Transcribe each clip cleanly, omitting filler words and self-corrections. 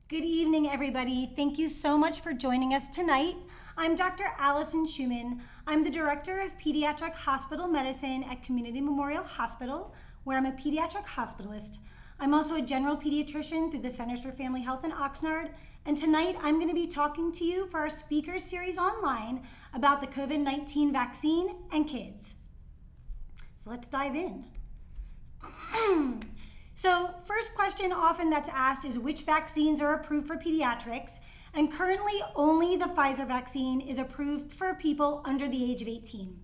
Good evening, everybody. Thank you so much for joining us tonight. I'm Dr. Alison Shuman. I'm the Director of Pediatric Hospital Medicine at Community Memorial Hospital, where I'm a pediatric hospitalist. I'm also a general pediatrician through the Centers for Family Health in Oxnard, and tonight I'm going to be talking to you for our speaker series online about the COVID-19 vaccine and kids. So let's dive in. So first question often that's asked is which vaccines are approved for pediatrics, and currently only the Pfizer vaccine is approved for people under the age of 18.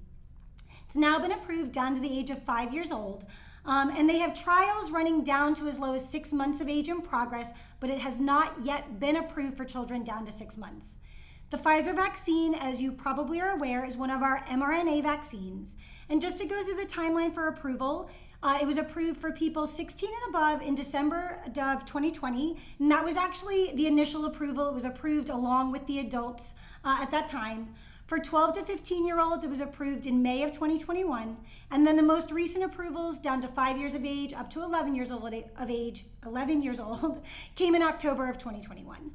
It's now been approved down to the age of 5 years old, and they have trials running down to as low as 6 months of age in progress, but it has not yet been approved for children down to 6 months. The Pfizer vaccine, as you probably are aware, is one of our mRNA vaccines. And just to go through the timeline for approval, it was approved for people 16 and above in December of 2020, and that was actually the initial approval. It was approved along with the adults at that time. For 12 to 15-year-olds, it was approved in May of 2021, and then the most recent approvals down to 5 years of age up to 11 years old came in October of 2021.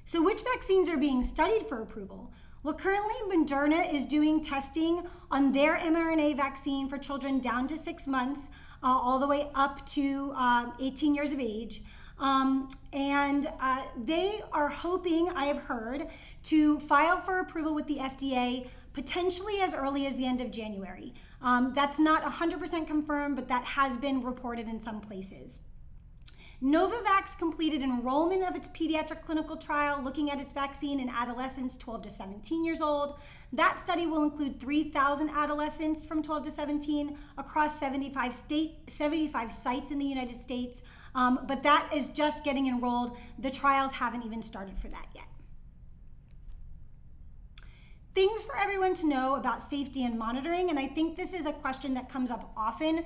So which vaccines are being studied for approval? Well, currently Moderna is doing testing on their mRNA vaccine for children down to 6 months, all the way up to 18 years of age. They are hoping, I have heard, to file for approval with the FDA potentially as early as the end of January. That's not 100% confirmed, but that has been reported in some places. Novavax completed enrollment of its pediatric clinical trial looking at its vaccine in adolescents 12 to 17 years old. That study will include 3,000 adolescents from 12 to 17 across 75 sites in the United States, but that is just getting enrolled. The trials haven't even started for that yet. Things for everyone to know about safety and monitoring, and I think this is a question that comes up often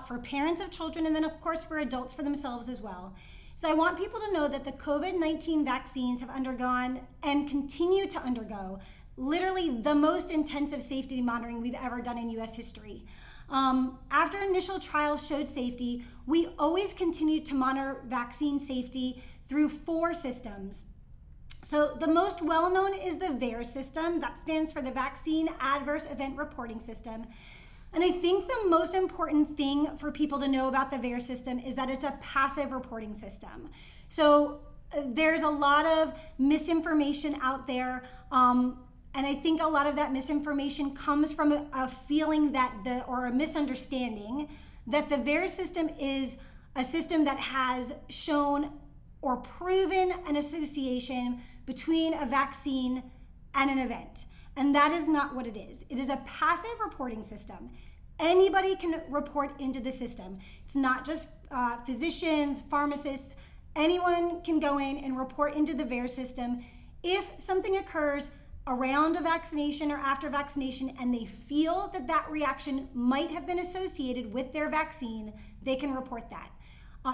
for parents of children and then of course for adults for themselves as well. So I want people to know that the COVID-19 vaccines have undergone and continue to undergo literally the most intensive safety monitoring we've ever done in US history. After initial trials showed safety, we always continue to monitor vaccine safety through 4 systems. So the most well-known is the VAERS system. That stands for the Vaccine Adverse Event Reporting System. And I think the most important thing for people to know about the VAERS system is that it's a passive reporting system. So there's a lot of misinformation out there, and I think a lot of that misinformation comes from a feeling or a misunderstanding that the VAERS system is a system that has shown or proven an association between a vaccine and an event. And that is not what it is. It is a passive reporting system. Anybody can report into the system. It's not just physicians, pharmacists. Anyone can go in and report into the VAERS system. If something occurs around a vaccination or after vaccination and they feel that that reaction might have been associated with their vaccine, they can report that.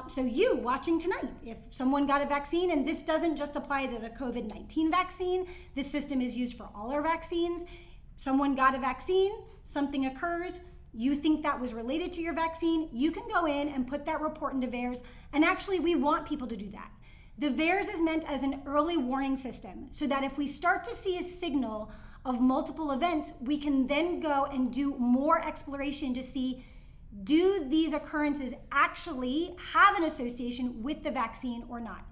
So you watching tonight, if someone got a vaccine, and this doesn't just apply to the COVID-19 vaccine, this system is used for all our vaccines. Someone got a vaccine, something occurs, you think that was related to your vaccine, you can go in and put that report into VAERS, and actually we want people to do that. The VAERS is meant as an early warning system, so that if we start to see a signal of multiple events, we can then go and do more exploration to see, do these occurrences actually have an association with the vaccine or not?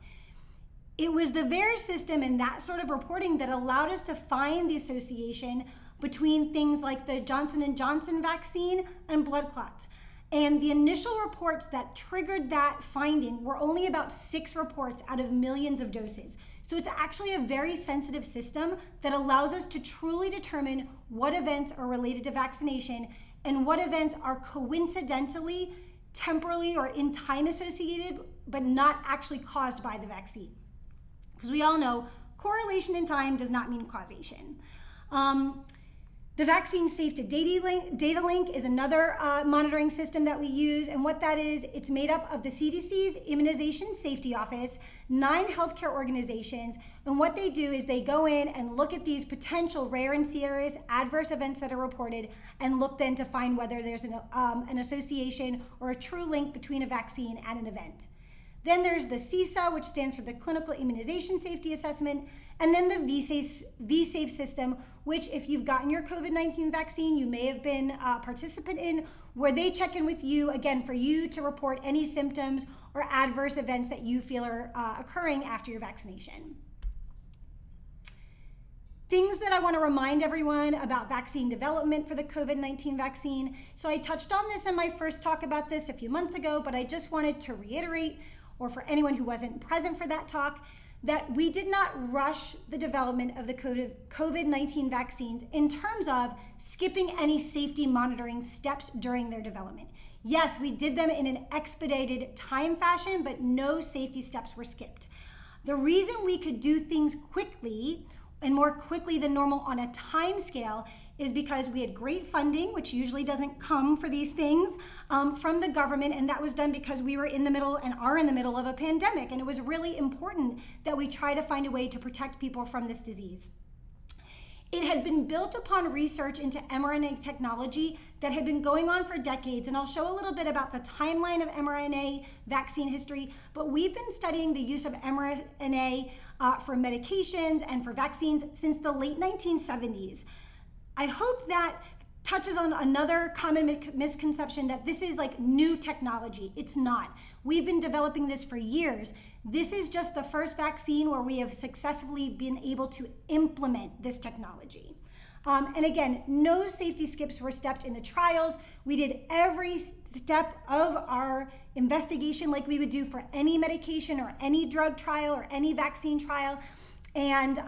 It was the VAERS system and that sort of reporting that allowed us to find the association between things like the Johnson & Johnson vaccine and blood clots. And the initial reports that triggered that finding were only about 6 reports out of millions of doses. So it's actually a very sensitive system that allows us to truly determine what events are related to vaccination and what events are coincidentally, temporally, or in time associated, but not actually caused by the vaccine. Because we all know correlation in time does not mean causation. The Vaccine Safety Data Link is another monitoring system that we use, and what that is, it's made up of the CDC's Immunization Safety Office, 9 healthcare organizations, and what they do is they go in and look at these potential rare and serious adverse events that are reported and look then to find whether there's an association or a true link between a vaccine and an event. Then there's the CISA, which stands for the Clinical Immunization Safety Assessment, and then the V-Safe system, which if you've gotten your COVID-19 vaccine, you may have been a participant in, where they check in with you, again, for you to report any symptoms or adverse events that you feel are occurring after your vaccination. Things that I want to remind everyone about vaccine development for the COVID-19 vaccine. So I touched on this in my first talk about this a few months ago, but I just wanted to reiterate, or for anyone who wasn't present for that talk, that we did not rush the development of the COVID-19 vaccines in terms of skipping any safety monitoring steps during their development. Yes, we did them in an expedited time fashion, but no safety steps were skipped. The reason we could do things quickly and more quickly than normal on a time scale is because we had great funding, which usually doesn't come for these things, from the government, and that was done because we were in the middle and are in the middle of a pandemic, and it was really important that we try to find a way to protect people from this disease. It had been built upon research into mRNA technology that had been going on for decades, and I'll show a little bit about the timeline of mRNA vaccine history, but we've been studying the use of mRNA for medications and for vaccines since the late 1970s. I hope that touches on another common misconception that this is like new technology. It's not. We've been developing this for years. This is just the first vaccine where we have successfully been able to implement this technology. And again, no safety skips were stepped in the trials. We did every step of our investigation like we would do for any medication or any drug trial or any vaccine trial. And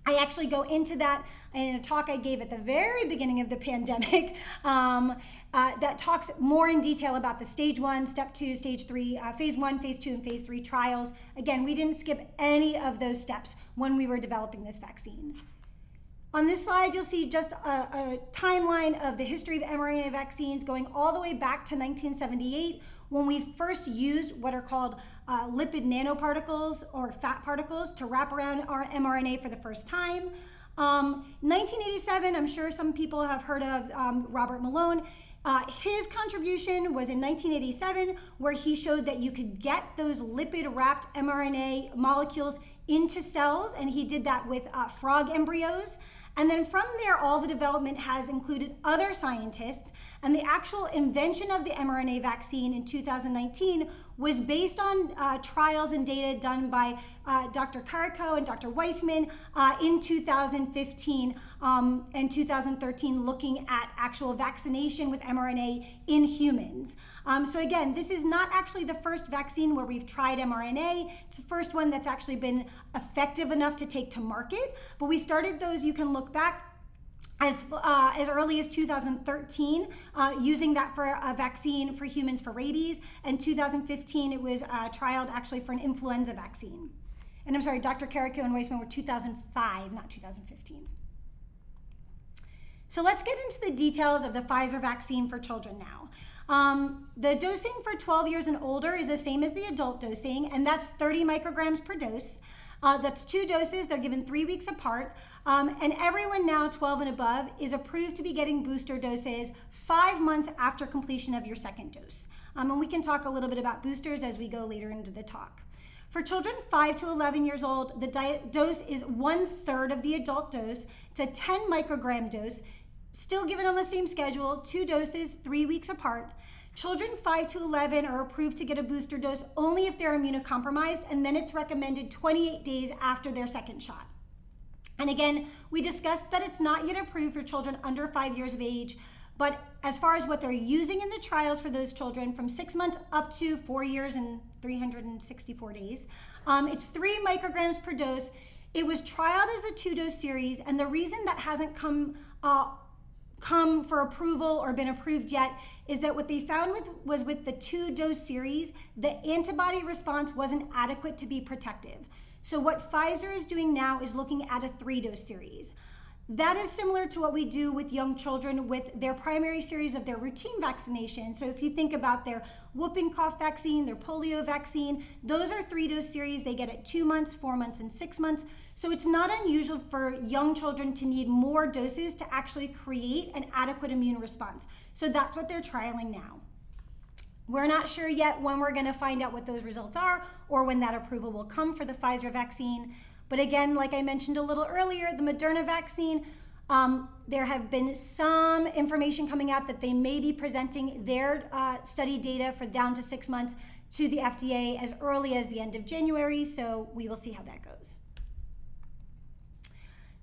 I actually go into that in a talk I gave at the very beginning of the pandemic that talks more in detail about the stage 1, step 2, stage 3, phase 1, phase 2, and phase 3 trials. Again, we didn't skip any of those steps when we were developing this vaccine. On this slide, you'll see just a timeline of the history of mRNA vaccines going all the way back to 1978, when we first used what are called lipid nanoparticles or fat particles to wrap around our mRNA for the first time. 1987, I'm sure some people have heard of Robert Malone. His contribution was in 1987, where he showed that you could get those lipid-wrapped mRNA molecules into cells, and he did that with frog embryos. And then from there, all the development has included other scientists, and the actual invention of the mRNA vaccine in 2019 was based on trials and data done by Dr. Carrico and Dr. Weissman in 2015 and 2013, looking at actual vaccination with mRNA in humans. So again, this is not actually the first vaccine where we've tried mRNA. It's the first one that's actually been effective enough to take to market, but we started those, you can look back, as early as 2013, using that for a vaccine for humans for rabies. And 2015, it was trialed actually for an influenza vaccine. And I'm sorry, Dr. Carrico and Weissman were 2005, not 2015. So let's get into the details of the Pfizer vaccine for children now. The dosing for 12 years and older is the same as the adult dosing, and that's 30 micrograms per dose. That's 2 doses. They're given 3 weeks apart. And everyone now 12 and above is approved to be getting booster doses 5 months after completion of your second dose. And we can talk a little bit about boosters as we go later into the talk. For children 5 to 11 years old, the dose is 1/3 of the adult dose. It's a 10 microgram dose, still given on the same schedule, 2 doses, 3 weeks apart. Children 5 to 11 are approved to get a booster dose only if they're immunocompromised, and then it's recommended 28 days after their second shot. And again, we discussed that it's not yet approved for children under 5 years of age, but as far as what they're using in the trials for those children from 6 months up to 4 years and 364 days, it's 3 micrograms per dose. It was trialed as a 2-dose series, and the reason that hasn't come for approval or been approved yet is that what they found was with the 2-dose series, the antibody response wasn't adequate to be protective. So what Pfizer is doing now is looking at a 3-dose series. That is similar to what we do with young children with their primary series of their routine vaccination. So if you think about their whooping cough vaccine, their polio vaccine, those are 3-dose series. They get it 2 months, 4 months, and 6 months. So it's not unusual for young children to need more doses to actually create an adequate immune response. So that's what they're trialing now. We're not sure yet when we're going to find out what those results are or when that approval will come for the Pfizer vaccine. But again, like I mentioned a little earlier, the Moderna vaccine, there have been some information coming out that they may be presenting their study data for down to 6 months to the FDA as early as the end of January, so we will see how that goes.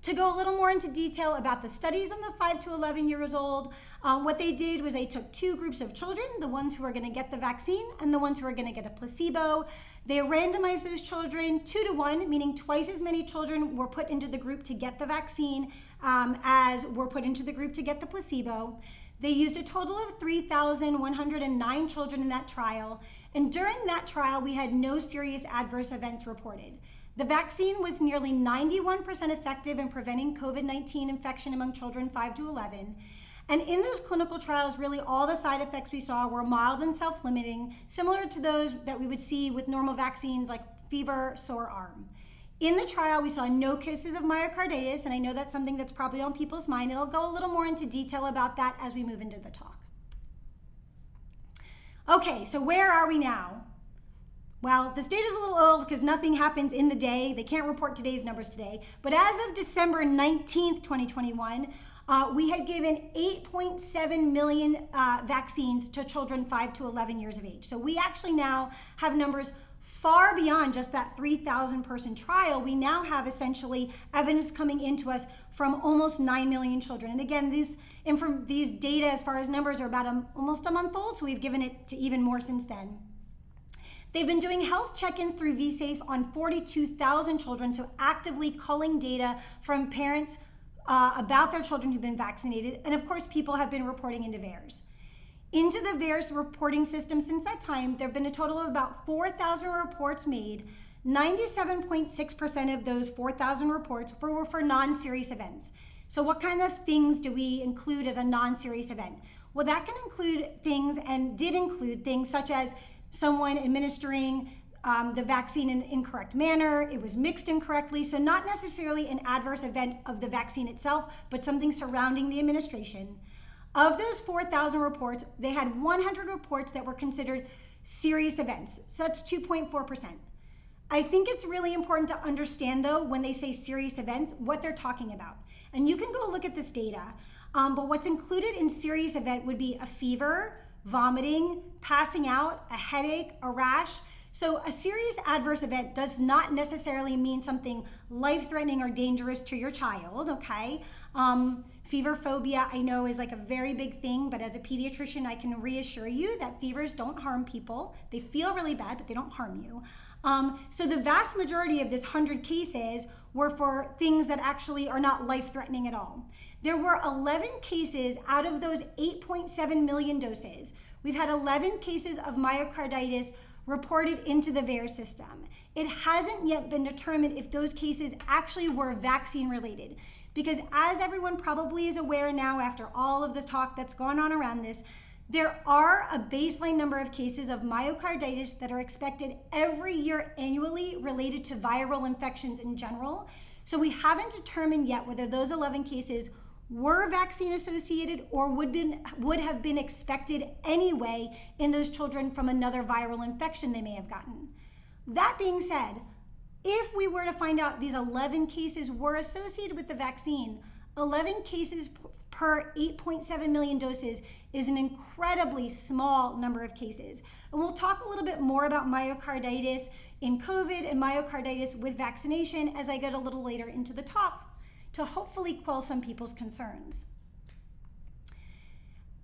To go a little more into detail about the studies on the 5 to 11 years old, what they did was they took two groups of children, the ones who are going to get the vaccine and the ones who are going to get a placebo. They randomized those children 2 to 1, meaning twice as many children were put into the group to get the vaccine as were put into the group to get the placebo. They used a total of 3,109 children in that trial, and during that trial, we had no serious adverse events reported. The vaccine was nearly 91% effective in preventing COVID-19 infection among children 5 to 11. And in those clinical trials, really all the side effects we saw were mild and self-limiting, similar to those that we would see with normal vaccines like fever, sore arm. In the trial, we saw no cases of myocarditis, and I know that's something that's probably on people's mind, and I'll go a little more into detail about that as we move into the talk. Okay, so where are we now? Well, this data is a little old because nothing happens in the day. They can't report today's numbers today. But as of December 19th, 2021, we had given 8.7 million vaccines to children 5 to 11 years of age. So we actually now have numbers far beyond just that 3,000 person trial. We now have essentially evidence coming into us from almost 9 million children. And again, these data as far as numbers are about almost a month old, so we've given it to even more since then. They've been doing health check-ins through vSafe on 42,000 children, so actively culling data from parents about their children who've been vaccinated. And of course, people have been reporting into VAERS. Into the VAERS reporting system since that time, there have been a total of about 4,000 reports made. 97.6% of those 4,000 reports were for non-serious events. So what kind of things do we include as a non-serious event? Well, that can include things, and did include things such as someone administering the vaccine in an incorrect manner, it was mixed incorrectly, so not necessarily an adverse event of the vaccine itself, but something surrounding the administration. Of those 4,000 reports, they had 100 reports that were considered serious events, so that's 2.4%. I think it's really important to understand, though, when they say serious events, what they're talking about. And you can go look at this data, but what's included in serious event would be a fever, vomiting, passing out, a headache, a rash. So a serious adverse event does not necessarily mean something life-threatening or dangerous to your child, okay? Fever phobia, I know, is like a very big thing, but as a pediatrician, I can reassure you that fevers don't harm people. They feel really bad, but they don't harm you. So the vast majority of this 100 cases were for things that actually are not life-threatening at all. There were 11 cases out of those 8.7 million doses. We've had 11 cases of myocarditis reported into the VAERS system. It hasn't yet been determined if those cases actually were vaccine-related, because as everyone probably is aware now after all of the talk that's gone on around this, there are a baseline number of cases of myocarditis that are expected every year annually related to viral infections in general. So we haven't determined yet whether those 11 cases were vaccine associated or would have been expected anyway in those children from another viral infection they may have gotten. That being said, if we were to find out these 11 cases were associated with the vaccine, 11 cases per 8.7 million doses is an incredibly small number of cases. And we'll talk a little bit more about myocarditis in COVID and myocarditis with vaccination as I get a little later into the talk to hopefully quell some people's concerns.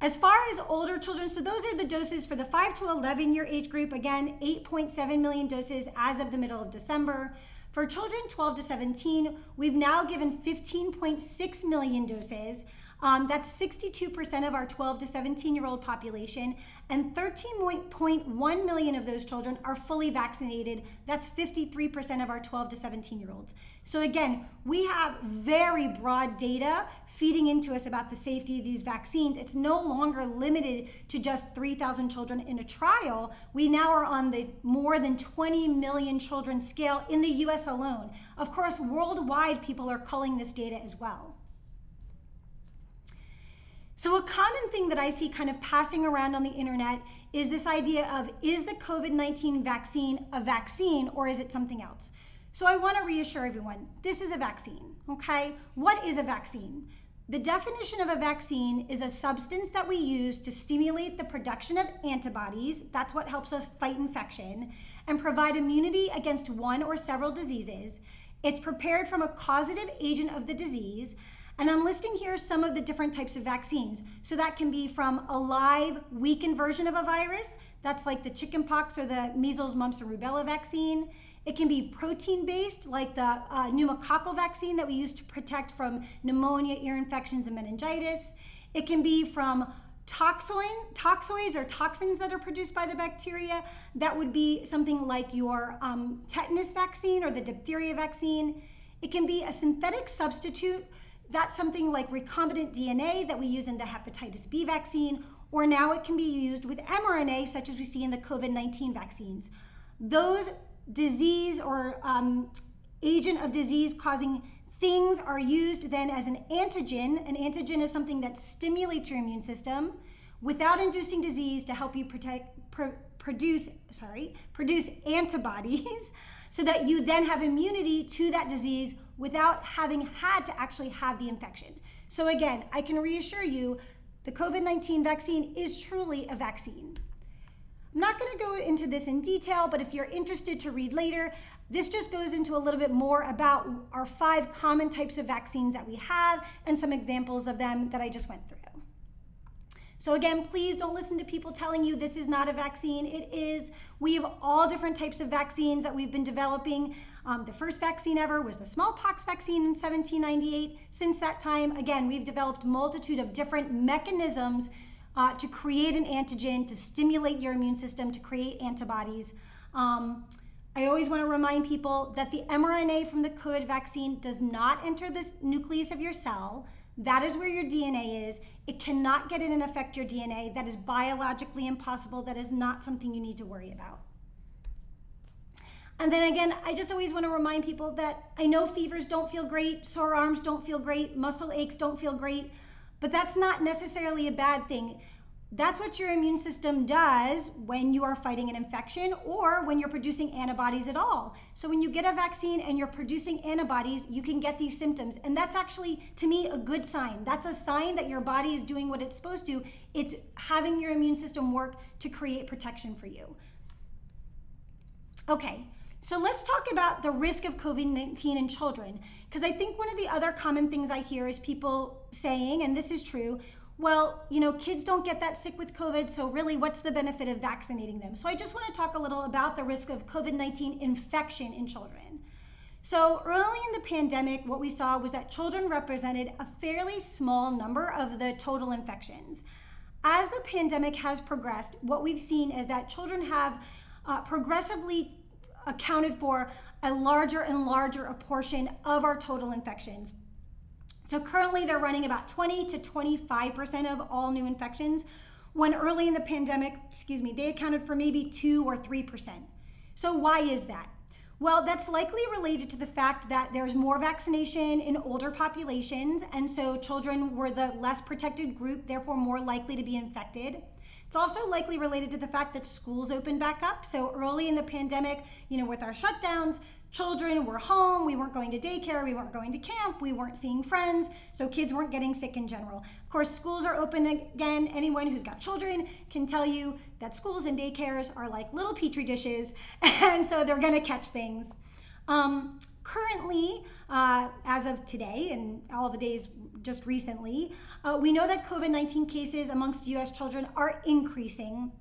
As far as older children, so those are the doses for the 5 to 11 year age group. Again, 8.7 million doses as of the middle of December. For children 12 to 17, we've now given 15.6 million doses. That's 62% of our 12 to 17-year-old population, and 13.1 million of those children are fully vaccinated. That's 53% of our 12 to 17-year-olds. So again, we have very broad data feeding into us about the safety of these vaccines. It's no longer limited to just 3,000 children in a trial. We now are on the more than 20 million children scale in the US alone. Of course, worldwide, people are culling this data as well. So a common thing that I see kind of passing around on the internet is this idea of, is the COVID-19 vaccine a vaccine or is it something else? So I want to reassure everyone, this is a vaccine, okay? What is a vaccine? The definition of a vaccine is a substance that we use to stimulate the production of antibodies, that's what helps us fight infection, and provide immunity against one or several diseases. It's prepared from a causative agent of the disease, and I'm listing here some of the different types of vaccines. So that can be from a live, weakened version of a virus, that's like the chickenpox or the measles, mumps, or rubella vaccine. It can be protein-based, like the pneumococcal vaccine that we use to protect from pneumonia, ear infections, and meningitis. It can be from toxoids or toxins that are produced by the bacteria. That would be something like your tetanus vaccine or the diphtheria vaccine. It can be a synthetic substitute. That's something like recombinant DNA that we use in the hepatitis B vaccine, or now it can be used with mRNA, such as we see in the COVID-19 vaccines. Those disease or agent of disease causing things are used then as an antigen. An antigen is something that stimulates your immune system without inducing disease to help you produce antibodies so that you then have immunity to that disease without having had to actually have the infection. So again, I can reassure you, the COVID-19 vaccine is truly a vaccine. I'm not going to go into this in detail, but if you're interested to read later, this just goes into a little bit more about our 5 common types of vaccines that we have and some examples of them that I just went through. So again, please don't listen to people telling you this is not a vaccine. It is. We have all different types of vaccines that we've been developing. The first vaccine ever was the smallpox vaccine in 1798. Since that time, again, we've developed a multitude of different mechanisms to create an antigen, to stimulate your immune system, to create antibodies. I always want to remind people that the mRNA from the COVID vaccine does not enter the nucleus of your cell. That is where your DNA is. It cannot get in and affect your DNA. That is biologically impossible. That is not something you need to worry about. And then again, I just always want to remind people that I know fevers don't feel great, sore arms don't feel great, muscle aches don't feel great, but that's not necessarily a bad thing. That's what your immune system does when you are fighting an infection or when you're producing antibodies at all. So when you get a vaccine and you're producing antibodies, you can get these symptoms. And that's actually, to me, a good sign. That's a sign that your body is doing what it's supposed to. It's having your immune system work to create protection for you. Okay, so let's talk about the risk of COVID-19 in children, because I think one of the other common things I hear is people saying, and this is true, well, kids don't get that sick with COVID, so really what's the benefit of vaccinating them? So I just want to talk a little about the risk of COVID-19 infection in children. So early in the pandemic, what we saw was that children represented a fairly small number of the total infections. As the pandemic has progressed, what we've seen is that children have progressively accounted for a larger and larger portion of our total infections. So currently they're running about 20 to 25% of all new infections, when early in the pandemic, they accounted for maybe 2 or 3%. So why is that? Well, that's likely related to the fact that there's more vaccination in older populations, and so children were the less protected group, therefore more likely to be infected. It's also likely related to the fact that schools opened back up. So early in the pandemic, with our shutdowns, children were home, we weren't going to daycare, we weren't going to camp, we weren't seeing friends, so kids weren't getting sick in general. Of course, schools are open again. Anyone who's got children can tell you that schools and daycares are like little petri dishes, and so they're gonna catch things. Currently, as of today and all the days just recently, we know that COVID-19 cases amongst US children are increasing.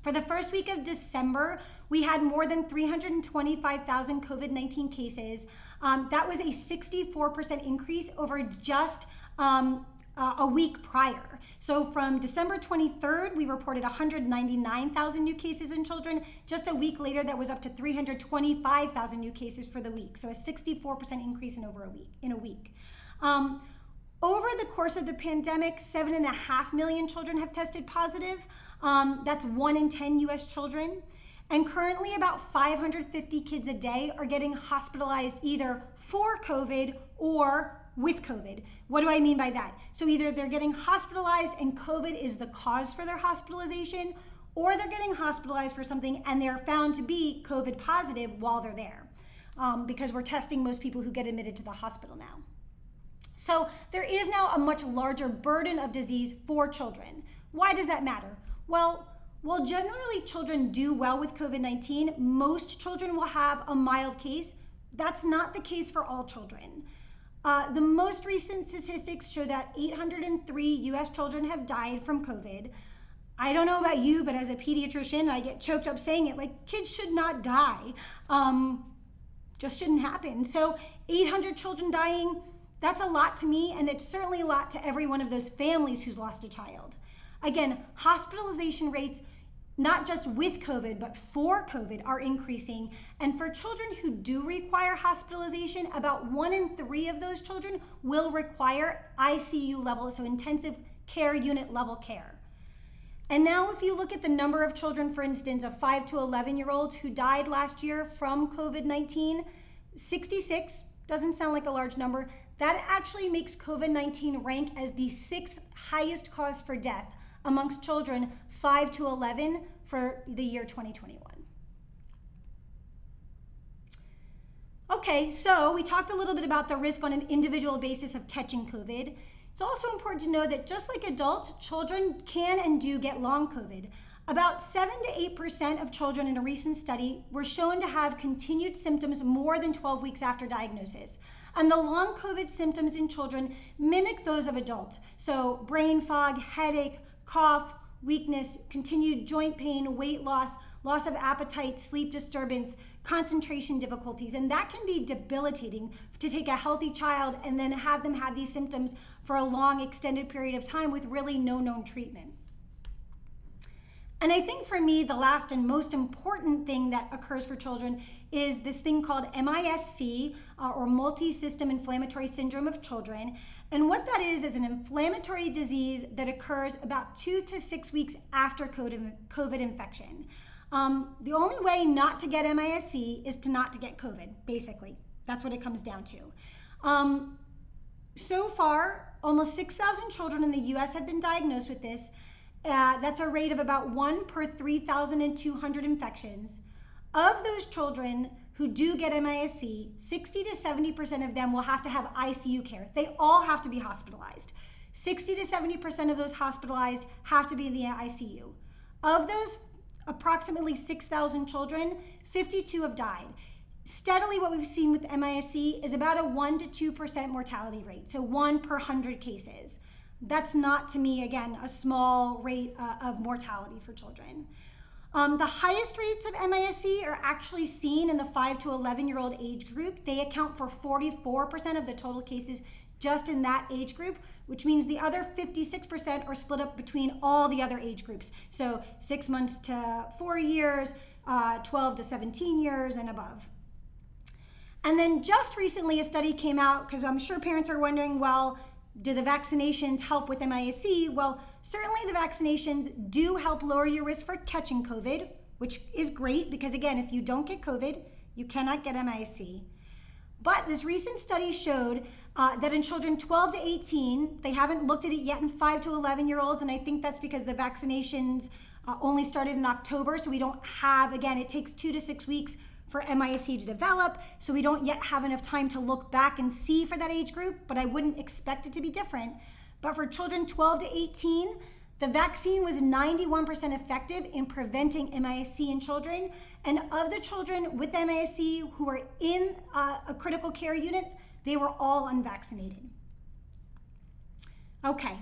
For the first week of December, we had more than 325,000 COVID-19 cases. That was a 64% increase over just a week prior. So from December 23rd, we reported 199,000 new cases in children. Just a week later, that was up to 325,000 new cases for the week. So a 64% increase in a week. Over the course of the pandemic, 7.5 million children have tested positive. That's 1 in 10 US children. And currently about 550 kids a day are getting hospitalized either for COVID or with COVID. What do I mean by that? So either they're getting hospitalized and COVID is the cause for their hospitalization, or they're getting hospitalized for something and they're found to be COVID positive while they're there, because we're testing most people who get admitted to the hospital now. So there is now a much larger burden of disease for children. Why does that matter? Well, while generally children do well with COVID-19, most children will have a mild case. That's not the case for all children. The most recent statistics show that 803 US children have died from COVID. I don't know about you, but as a pediatrician, I get choked up saying it, like, kids should not die. Just shouldn't happen. So 800 children dying, that's a lot to me, and it's certainly a lot to every one of those families who's lost a child. Again, hospitalization rates, not just with COVID, but for COVID, are increasing. And for children who do require hospitalization, about 1 in 3 of those children will require ICU level, so intensive care unit level care. And now if you look at the number of children, for instance, of 5 to 11-year-olds who died last year from COVID-19, 66, doesn't sound like a large number. That actually makes COVID-19 rank as the 6th highest cause for death amongst children 5 to 11 for the year 2021. Okay, so we talked a little bit about the risk on an individual basis of catching COVID. It's also important to know that just like adults, children can and do get long COVID. About 7 to 8% of children in a recent study were shown to have continued symptoms more than 12 weeks after diagnosis. And the long COVID symptoms in children mimic those of adults. So brain fog, headache, cough, weakness, continued joint pain, weight loss, loss of appetite, sleep disturbance, concentration difficulties. And that can be debilitating to take a healthy child and then have them have these symptoms for a long extended period of time with really no known treatment. And I think for me, the last and most important thing that occurs for children is this thing called MIS-C, or multi-system inflammatory syndrome of children. And what that is an inflammatory disease that occurs about 2 to 6 weeks after COVID infection. The only way not to get MIS-C is to not to get COVID, basically. That's what it comes down to. So far, almost 6,000 children in the US have been diagnosed with this. That's a rate of about 1 per 3,200 infections. Of those children who do get MIS-C, 60 to 70% of them will have to have ICU care. They all have to be hospitalized. 60 to 70% of those hospitalized have to be in the ICU. Of those approximately 6,000 children, 52 have died. Steadily, what we've seen with MIS-C is about a 1 to 2% mortality rate, so 1 per 100 cases. That's not, to me, again, a small rate of mortality for children. The highest rates of MIS-C are actually seen in the 5 to 11-year-old age group. They account for 44% of the total cases just in that age group, which means the other 56% are split up between all the other age groups. So 6 months to 4 years, 12 to 17 years and above. And then just recently a study came out, because I'm sure parents are wondering, well, do the vaccinations help with MIS-C? Well, certainly the vaccinations do help lower your risk for catching COVID, which is great because, again, if you don't get COVID, you cannot get MIS-C. But this recent study showed that in children 12 to 18, they haven't looked at it yet in 5 to 11-year-olds, and I think that's because the vaccinations only started in October, so we don't have, again, it takes 2 to 6 weeks for MIS-C to develop, so we don't yet have enough time to look back and see for that age group, but I wouldn't expect it to be different. But for children 12 to 18, the vaccine was 91% effective in preventing MIS-C in children, and of the children with MIS-C who were in a critical care unit, they were all unvaccinated. Okay.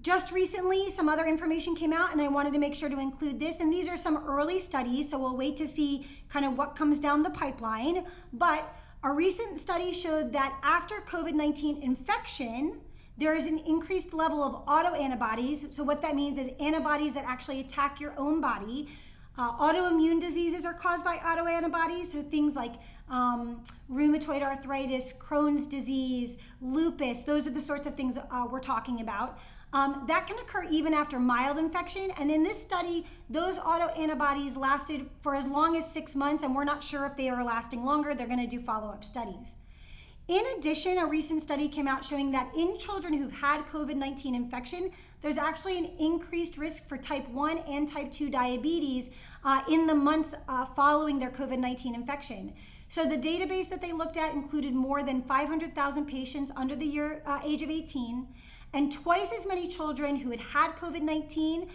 Just recently, some other information came out, and I wanted to make sure to include this. And these are some early studies, so we'll wait to see kind of what comes down the pipeline. But a recent study showed that after COVID-19 infection, there is an increased level of autoantibodies. So what that means is antibodies that actually attack your own body. Autoimmune diseases are caused by autoantibodies, so things like rheumatoid arthritis, Crohn's disease, lupus, those are the sorts of things we're talking about. That can occur even after mild infection, and in this study, those autoantibodies lasted for as long as 6 months, and we're not sure if they are lasting longer. They're going to do follow-up studies. In addition, a recent study came out showing that in children who've had COVID-19 infection, there's actually an increased risk for type 1 and type 2 diabetes in the months following their COVID-19 infection. So the database that they looked at included more than 500,000 patients under the age of 18, and twice as many children who had COVID-19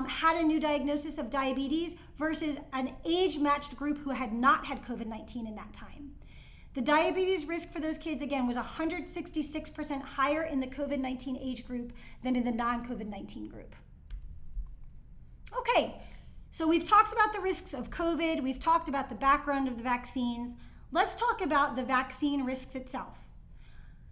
had a new diagnosis of diabetes versus an age-matched group who had not had COVID-19 in that time. The diabetes risk for those kids, again, was 166% higher in the COVID-19 age group than in the non-COVID-19 group. Okay, so we've talked about the risks of COVID, we've talked about the background of the vaccines. Let's talk about the vaccine risks itself.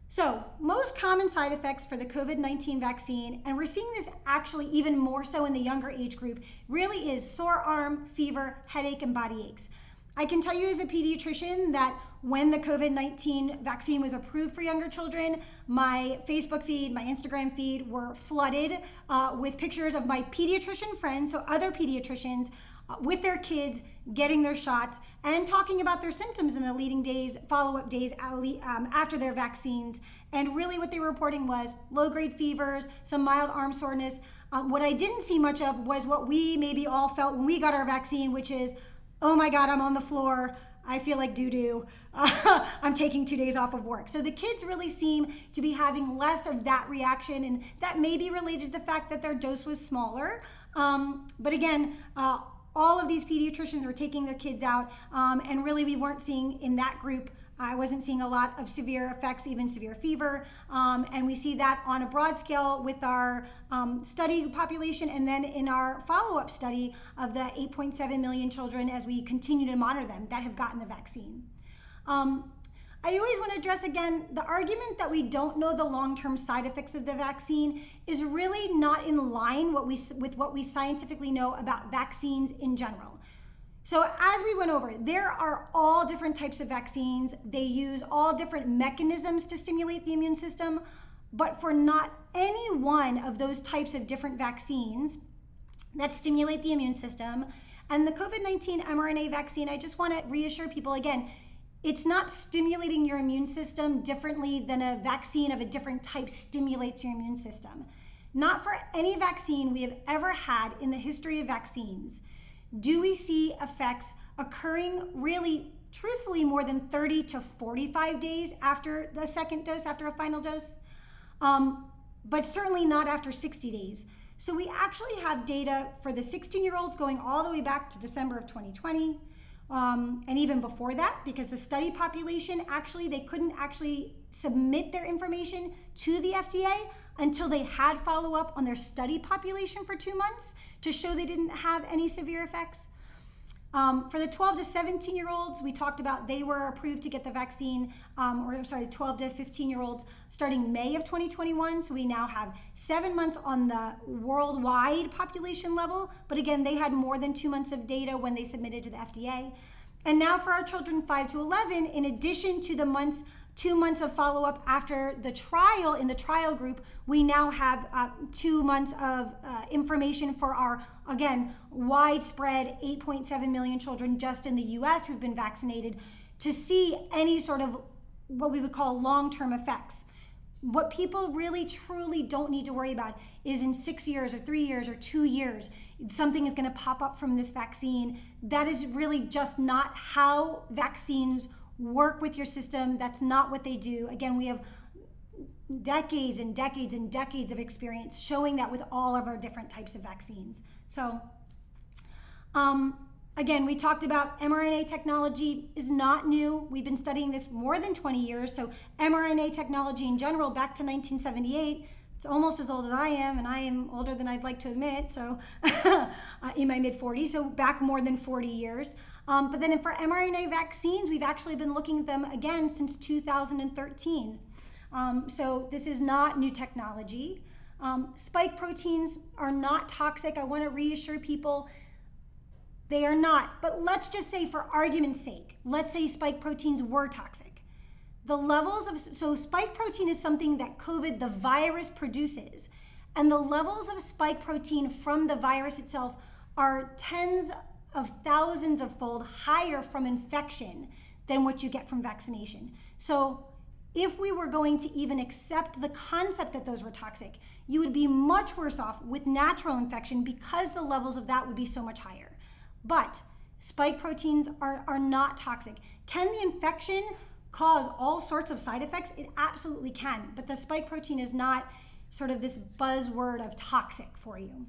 So, most common side effects for the COVID-19 vaccine, and we're seeing this actually even more so in the younger age group, really is sore arm, fever, headache, and body aches. I can tell you as a pediatrician that when the COVID-19 vaccine was approved for younger children, my Facebook feed, my Instagram feed were flooded with pictures of my pediatrician friends, so other pediatricians, with their kids getting their shots and talking about their symptoms in the leading days, follow-up days after their vaccines. And really what they were reporting was low-grade fevers, some mild arm soreness. What I didn't see much of was what we maybe all felt when we got our vaccine, which is, oh my God, I'm on the floor. I feel like doo-doo. I'm taking 2 days off of work. So the kids really seem to be having less of that reaction, and that may be related to the fact that their dose was smaller. But again, all of these pediatricians were taking their kids out, and really we weren't seeing in that group, I wasn't seeing a lot of severe effects, even severe fever, and we see that on a broad scale with our study population and then in our follow-up study of the 8.7 million children as we continue to monitor them that have gotten the vaccine. I always want to address again, the argument that we don't know the long-term side effects of the vaccine is really not in line with what we scientifically know about vaccines in general. So as we went over, there are all different types of vaccines. They use all different mechanisms to stimulate the immune system, but for not any one of those types of different vaccines that stimulate the immune system, and the COVID-19 mRNA vaccine, I just want to reassure people again, it's not stimulating your immune system differently than a vaccine of a different type stimulates your immune system. Not for any vaccine we have ever had in the history of vaccines do we see effects occurring really, truthfully, more than 30 to 45 days after the second dose, after a final dose, but certainly not after 60 days. So we actually have data for the 16-year-olds going all the way back to December of 2020, and even before that, because the study population, actually, they couldn't actually submit their information to the FDA until they had follow-up on their study population for 2 months to show they didn't have any severe effects. For the 12 to 17-year-olds, we talked about they were approved to get the vaccine, 12 to 15-year-olds starting May of 2021. So we now have 7 months on the worldwide population level. But again, they had more than 2 months of data when they submitted to the FDA. And now for our children 5 to 11, in addition to the 2 months of follow-up after the trial, in the trial group, we now have 2 months of information for our, again, widespread 8.7 million children just in the US who've been vaccinated to see any sort of what we would call long-term effects. What people really, truly don't need to worry about is in 6 years or 3 years or 2 years, something is going to pop up from this vaccine. That is really just not how vaccines work with your system. That's not what they do. Again, we have decades and decades and decades of experience showing that with all of our different types of vaccines. So, again, we talked about mRNA technology is not new. We've been studying this more than 20 years. So mRNA technology in general, back to 1978, it's almost as old as I am, and I am older than I'd like to admit, so in my mid-40s, so back more than 40 years. But then for mRNA vaccines, we've actually been looking at them again since 2013. So this is not new technology. Spike proteins are not toxic. I want to reassure people they are not. But let's just say, for argument's sake, let's say spike proteins were toxic. The levels of, so spike protein is something that COVID, the virus, produces. And the levels of spike protein from the virus itself are tens of thousands of fold higher from infection than what you get from vaccination. So if we were going to even accept the concept that those were toxic, you would be much worse off with natural infection because the levels of that would be so much higher. But spike proteins are not toxic. Can the infection cause all sorts of side effects? It absolutely can, but the spike protein is not sort of this buzzword of toxic for you.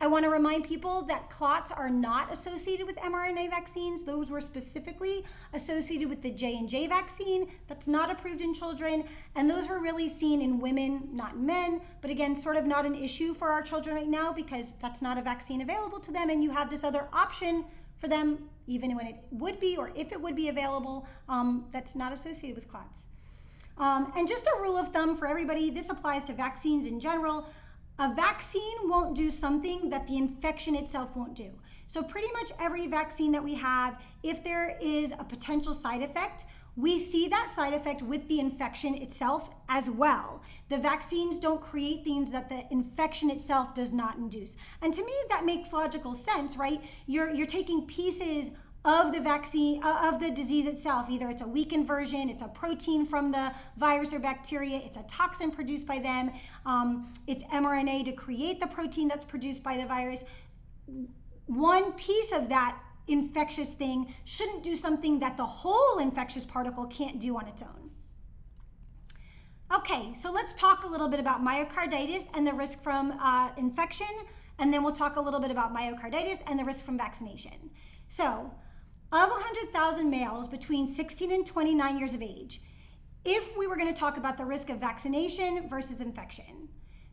I want to remind people that clots are not associated with mRNA vaccines. Those were specifically associated with the J&J vaccine that's not approved in children, and those were really seen in women, not men, but again, sort of not an issue for our children right now because that's not a vaccine available to them, and you have this other option for them, even when it would be or if it would be available, that's not associated with clots. And just a rule of thumb for everybody, this applies to vaccines in general. A vaccine won't do something that the infection itself won't do. So pretty much every vaccine that we have, if there is a potential side effect, we see that side effect with the infection itself as well. The vaccines don't create things that the infection itself does not induce. And to me, that makes logical sense, right? You're taking pieces of the vaccine, of the disease itself. Either it's a weakened version, it's a protein from the virus or bacteria, it's a toxin produced by them, it's mRNA to create the protein that's produced by the virus. One piece of that infectious thing shouldn't do something that the whole infectious particle can't do on its own. Okay, so let's talk a little bit about myocarditis and the risk from infection, and then we'll talk a little bit about myocarditis and the risk from vaccination. So, of 100,000 males between 16 and 29 years of age, if we were going to talk about the risk of vaccination versus infection,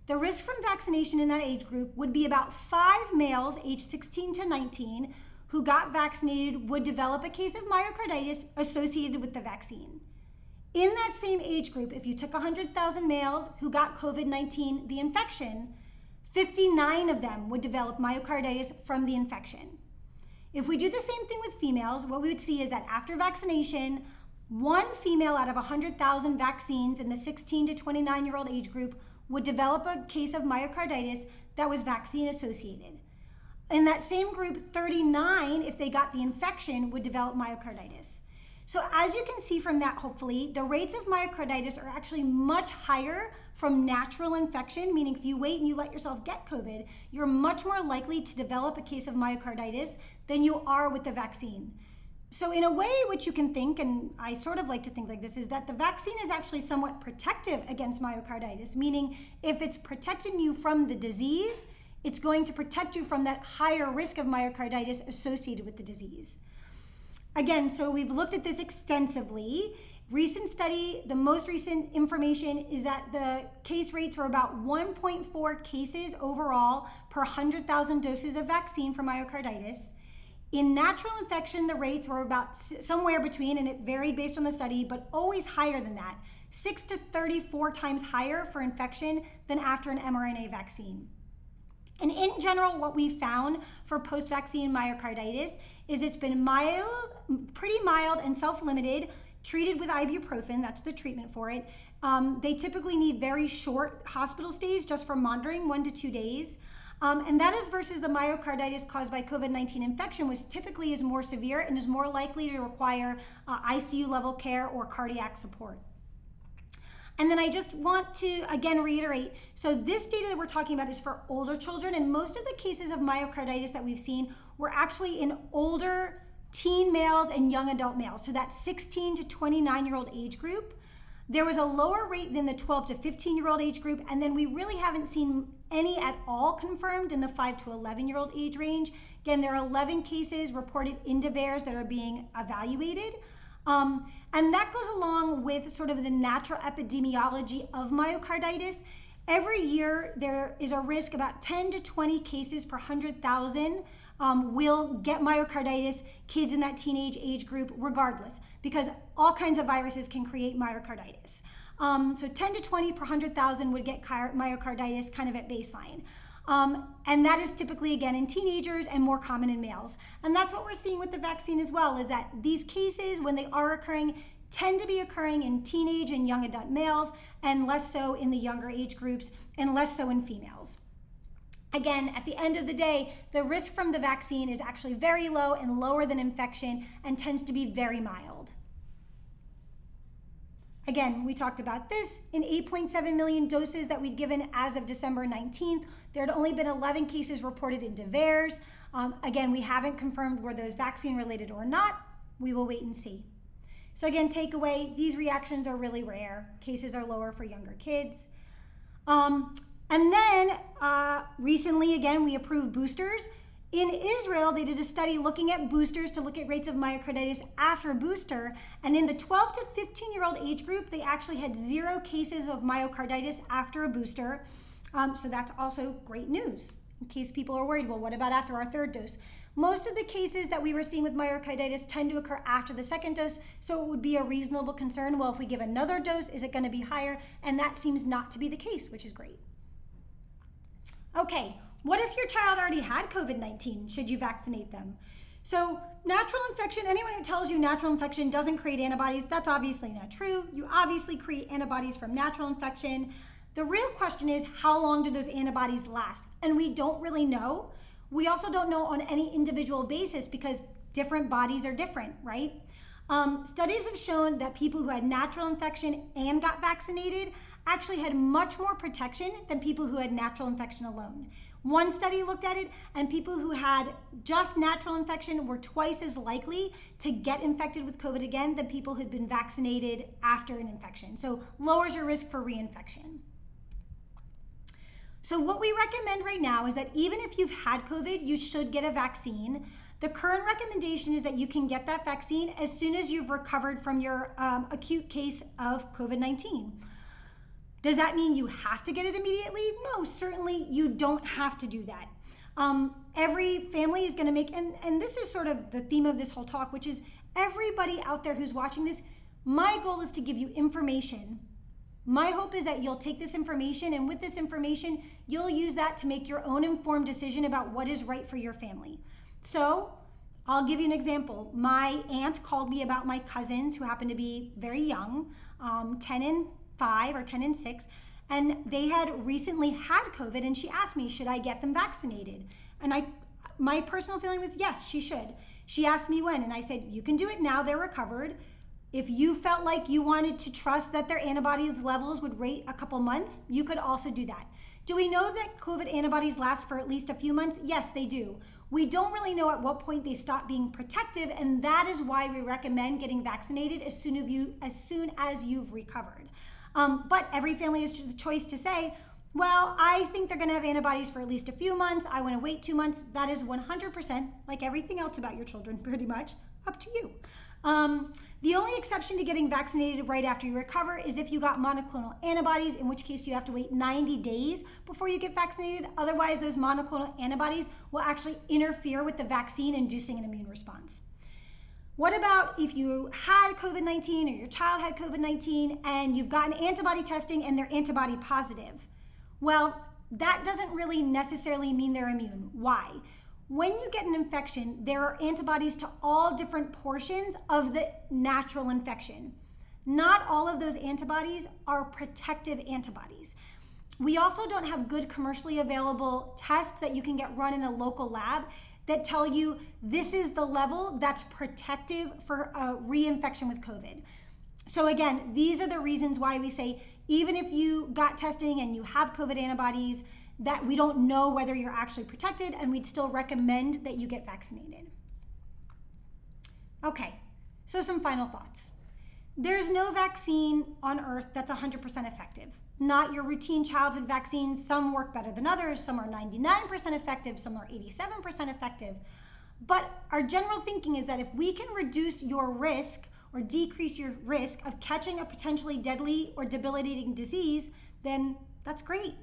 the risk from vaccination in that age group would be about 5 males aged 16 to 19 who got vaccinated would develop a case of myocarditis associated with the vaccine. In that same age group, if you took 100,000 males who got COVID-19, the infection, 59 of them would develop myocarditis from the infection. If we do the same thing with females, what we would see is that after vaccination, 1 female out of 100,000 vaccines in the 16 to 29-year-old age group would develop a case of myocarditis that was vaccine associated. In that same group, 39, if they got the infection, would develop myocarditis. So as you can see from that, hopefully, the rates of myocarditis are actually much higher from natural infection, meaning if you wait and you let yourself get COVID, you're much more likely to develop a case of myocarditis than you are with the vaccine. So in a way, what you can think, and I sort of like to think like this, is that the vaccine is actually somewhat protective against myocarditis, meaning if it's protecting you from the disease, it's going to protect you from that higher risk of myocarditis associated with the disease. Again, so we've looked at this extensively. Recent study, the most recent information is that the case rates were about 1.4 cases overall per 100,000 doses of vaccine for myocarditis. In natural infection, the rates were about somewhere between, and it varied based on the study, but always higher than that, 6 to 34 times higher for infection than after an mRNA vaccine. And in general, what we found for post-vaccine myocarditis is it's been mild, pretty mild and self-limited, treated with ibuprofen, that's the treatment for it. They typically need very short hospital stays just for monitoring, 1 to 2 days. And that is versus the myocarditis caused by COVID-19 infection, which typically is more severe and is more likely to require ICU level care or cardiac support. And then I just want to, again, reiterate, so this data that we're talking about is for older children, and most of the cases of myocarditis that we've seen were actually in older teen males and young adult males, so that 16 to 29-year-old age group. There was a lower rate than the 12 to 15-year-old age group, and then we really haven't seen any at all confirmed in the 5 to 11-year-old age range. Again, there are 11 cases reported in DeVeres that are being evaluated. And that goes along with sort of the natural epidemiology of myocarditis. Every year, there is a risk about 10 to 20 cases per 100,000 will get myocarditis, kids in that teenage age group, regardless, because all kinds of viruses can create myocarditis. So 10 to 20 per 100,000 would get myocarditis kind of at baseline. And that is typically, again, in teenagers and more common in males. And that's what we're seeing with the vaccine as well, is that these cases, when they are occurring, tend to be occurring in teenage and young adult males, and less so in the younger age groups, and less so in females. Again, at the end of the day, the risk from the vaccine is actually very low and lower than infection and tends to be very mild. Again, we talked about this. In 8.7 million doses that we'd given as of December 19th, there had only been 11 cases reported into VAERS. Again, we haven't confirmed were those vaccine related or not. We will wait and see. So again, takeaway, these reactions are really rare. Cases are lower for younger kids. And then recently, again, we approved boosters. In Israel, they did a study looking at boosters to look at rates of myocarditis after a booster. And in the 12 to 15-year-old age group, they actually had 0 cases of myocarditis after a booster. So that's also great news in case people are worried, well, what about after our 3rd dose? Most of the cases that we were seeing with myocarditis tend to occur after the 2nd dose, so it would be a reasonable concern. Well, if we give another dose, is it going to be higher? And that seems not to be the case, which is great. Okay, what if your child already had COVID-19? Should you vaccinate them? So natural infection, anyone who tells you natural infection doesn't create antibodies, that's obviously not true. You obviously create antibodies from natural infection. The real question is, how long do those antibodies last? And we don't really know. We also don't know on any individual basis because different bodies are different, right? Studies have shown that people who had natural infection and got vaccinated actually had much more protection than people who had natural infection alone. One study looked at it, and people who had just natural infection were twice as likely to get infected with COVID again than people who'd been vaccinated after an infection. So lowers your risk for reinfection. So what we recommend right now is that even if you've had COVID, you should get a vaccine. The current recommendation is that you can get that vaccine as soon as you've recovered from your acute case of COVID-19. Does that mean you have to get it immediately? No, certainly you don't have to do that. Every family is gonna make, and this is sort of the theme of this whole talk, which is everybody out there who's watching this, my goal is to give you information. My hope is that you'll take this information, and with this information, you'll use that to make your own informed decision about what is right for your family. So I'll give you an example. My aunt called me about my cousins who happen to be very young, 10 and 5 or 10 and 6, and they had recently had COVID, and she asked me, should I get them vaccinated? And my personal feeling was, yes, she should. She asked me when, and I said, you can do it now, they're recovered. If you felt like you wanted to trust that their antibodies levels would rate a couple months, you could also do that. Do we know that COVID antibodies last for at least a few months? Yes, they do. We don't really know at what point they stop being protective, and that is why we recommend getting vaccinated as soon as you've recovered. But every family has the choice to say, well, I think they're gonna have antibodies for at least a few months. I wanna wait 2 months. That is 100%, like everything else about your children, pretty much, up to you. The only exception to getting vaccinated right after you recover is if you got monoclonal antibodies, in which case you have to wait 90 days before you get vaccinated. Otherwise, those monoclonal antibodies will actually interfere with the vaccine, inducing an immune response. What about if you had COVID-19 or your child had COVID-19 and you've gotten antibody testing and they're antibody positive? Well, that doesn't really necessarily mean they're immune. Why? When you get an infection, there are antibodies to all different portions of the natural infection. Not all of those antibodies are protective antibodies. We also don't have good commercially available tests that you can get run in a local lab that tell you this is the level that's protective for a reinfection with COVID. So again, these are the reasons why we say even if you got testing and you have COVID antibodies, that we don't know whether you're actually protected, and we'd still recommend that you get vaccinated. Okay, so some final thoughts. There's no vaccine on earth that's 100% effective. Not your routine childhood vaccines. Some work better than others. Some are 99% effective. Some are 87% effective. But our general thinking is that if we can reduce your risk or decrease your risk of catching a potentially deadly or debilitating disease, then that's great.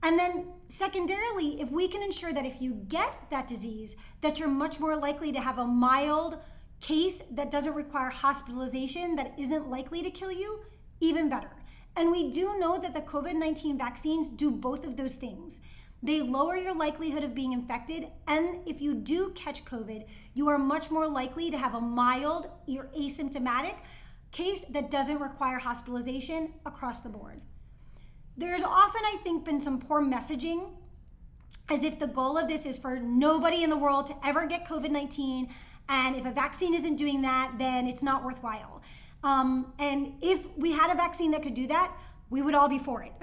And then secondarily, if we can ensure that if you get that disease, that you're much more likely to have a mild case that doesn't require hospitalization, that isn't likely to kill you, even better. And we do know that the COVID-19 vaccines do both of those things. They lower your likelihood of being infected, and if you do catch COVID, you are much more likely to have a mild or asymptomatic case that doesn't require hospitalization across the board. There's often, I think, been some poor messaging as if the goal of this is for nobody in the world to ever get COVID-19, and if a vaccine isn't doing that, then it's not worthwhile. And if we had a vaccine that could do that, we would all be for it.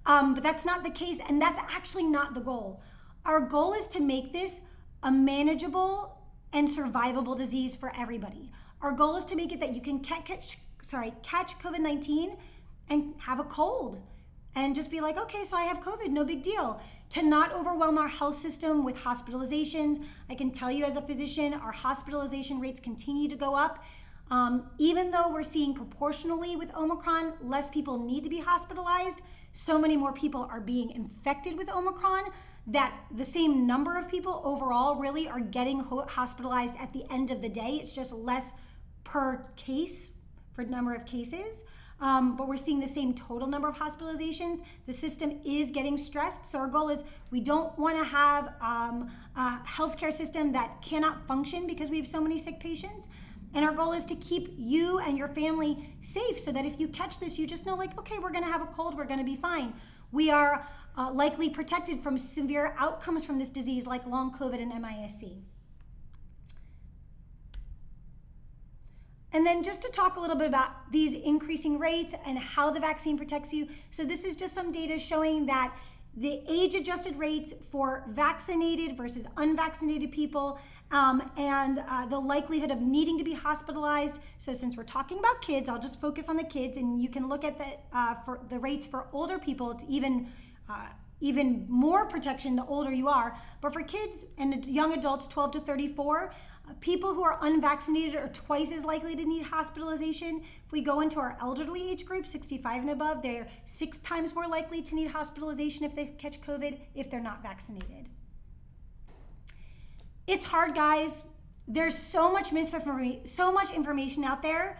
But that's not the case, and that's actually not the goal. Our goal is to make this a manageable and survivable disease for everybody. Our goal is to make it that you can catch COVID-19 and have a cold and just be like, okay, so I have COVID, no big deal. To not overwhelm our health system with hospitalizations. I can tell you as a physician, our hospitalization rates continue to go up. Even though we're seeing proportionally with Omicron, less people need to be hospitalized, so many more people are being infected with Omicron that the same number of people overall really are getting hospitalized at the end of the day. It's just less per case for number of cases. But we're seeing the same total number of hospitalizations. The system is getting stressed. So our goal is we don't want to have a healthcare system that cannot function because we have so many sick patients. And our goal is to keep you and your family safe so that if you catch this, you just know like, okay, we're going to have a cold, we're going to be fine. We are likely protected from severe outcomes from this disease like long COVID and MIS-C. And then just to talk a little bit about these increasing rates and how the vaccine protects you. So this is just some data showing that the age-adjusted rates for vaccinated versus unvaccinated people and the likelihood of needing to be hospitalized. So since we're talking about kids, I'll just focus on the kids, and you can look at for the rates for older people. It's even more protection the older you are. But for kids and young adults, 12 to 34, people who are unvaccinated are twice as likely to need hospitalization. If we go into our elderly age group, 65 and above, they're 6 times more likely to need hospitalization if they catch COVID if they're not vaccinated. It's hard, guys. There's so much information out there.